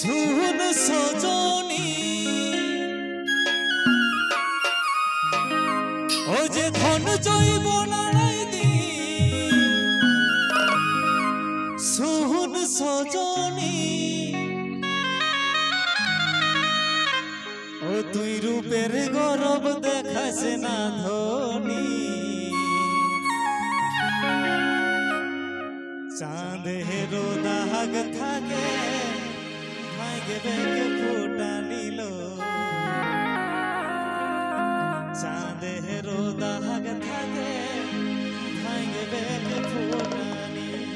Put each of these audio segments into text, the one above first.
শুন সজনী ও যে ধন জৈব নারাই দি শুন সজনী ও তুই রূপের গৌরব দেখাস না ধনী চাঁদেরও দাগ থাকে ভাগ্যে বেগে ফোটা নিল চাঁদেরও দাগ থাকে ভাগ্যে বেগে ফোটা নিল।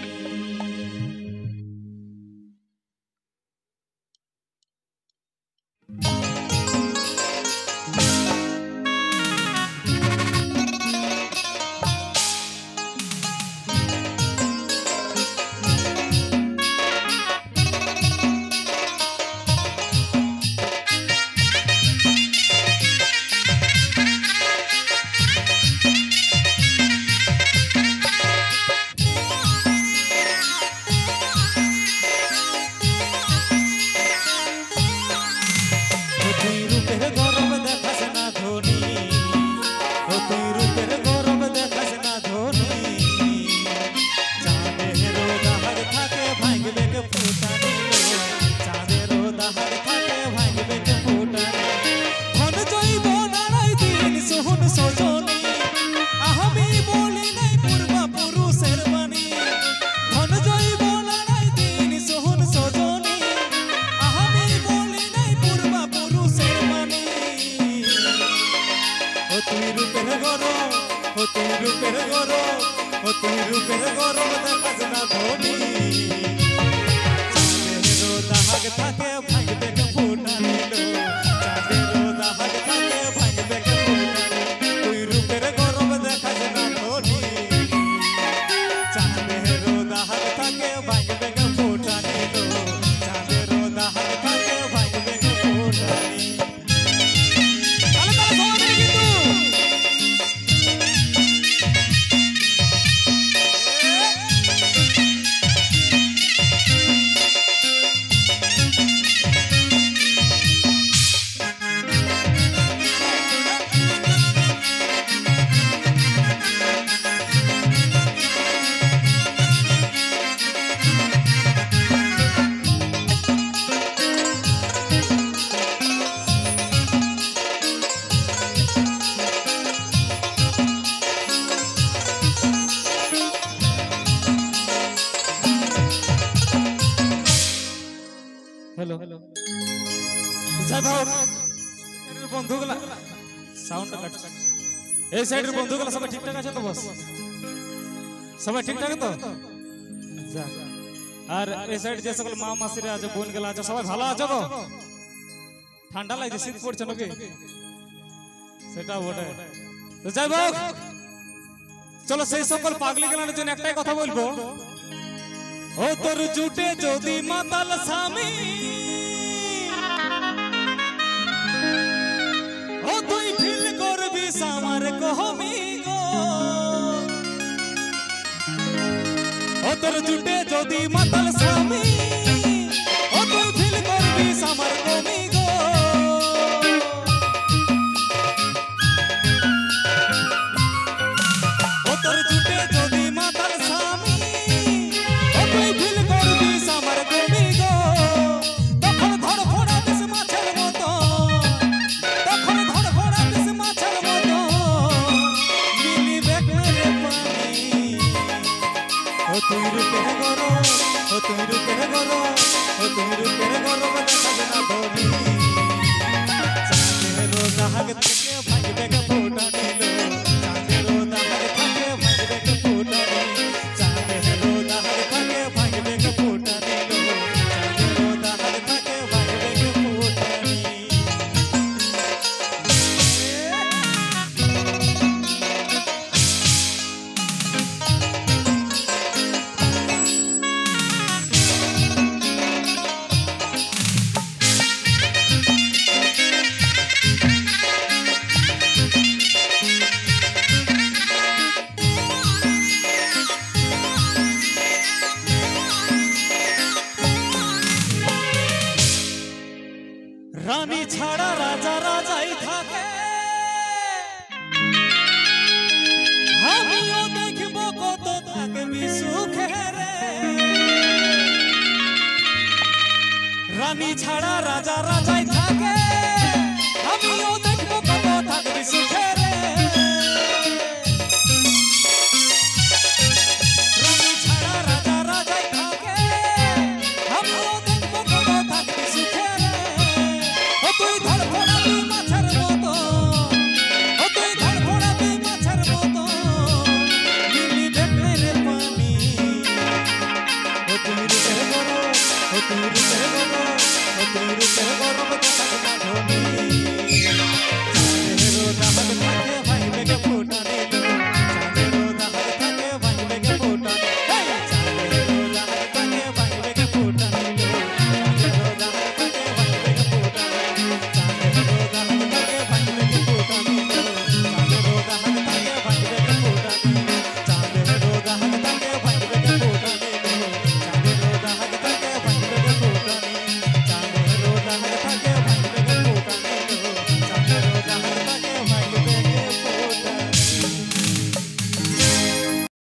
তুই রূপের গৌরব দেখাস না ধনী চাঁদেরও দাগ থাকে ভাঙবে ফোটা নিল চাঁদেরও দাগ থাকে ভাঙবে ফোটা তুই রূপের গৌরব দেখাস না ধনী চাঁদেরও দাগ থাকে ভাঙবে ফোটা নিল চাঁদেরও দাগ থাকে ভাঙবে ফোটা নিল। हेलो जय भाव बंधुगला साउंड कट ए साइड रे बंधुगला सब ठीक ठाक আছে তো বস সবাই ঠিক ঠাক তো যা আর এই সাইড যে সকল মা মাসিরা আছে বোন গেলা আছে সবাই ভালো আছে তো ঠান্ডা লাগছে শীত পড়ছে নাকি সেটা ওটা তো যাই ভাই চলো সেই সকল পাগলি গেলার জন্য একটাই কথা বলবো ও তোর জুটে যদি মাতাল স্বামী ও তুই ফিল করবি আমার কহমি গো ও তোর জুটে যদি মাতাল স্বামী ও তুই ফিল করবি আমার কহমি গো ও তোর জুটে যদি মাতাল স্বামী তুই রূপের গৌরব ও তুই রূপের গৌরব ও তুই রূপের গৌরব দেখাস না ধনী চাঁদেরও দাগ থেকে ভাঙবে ফোটা নিল চাঁদেরও দাগ থেকে ভাঙবে ফোটা নিল চাঁদেরও দাগ থেকে ভাঙবে ফোটা নিল চাঁদেরও দাগ থেকে ভাঙবে ফোটা নিল। রানী ছাড়া রাজা রাজা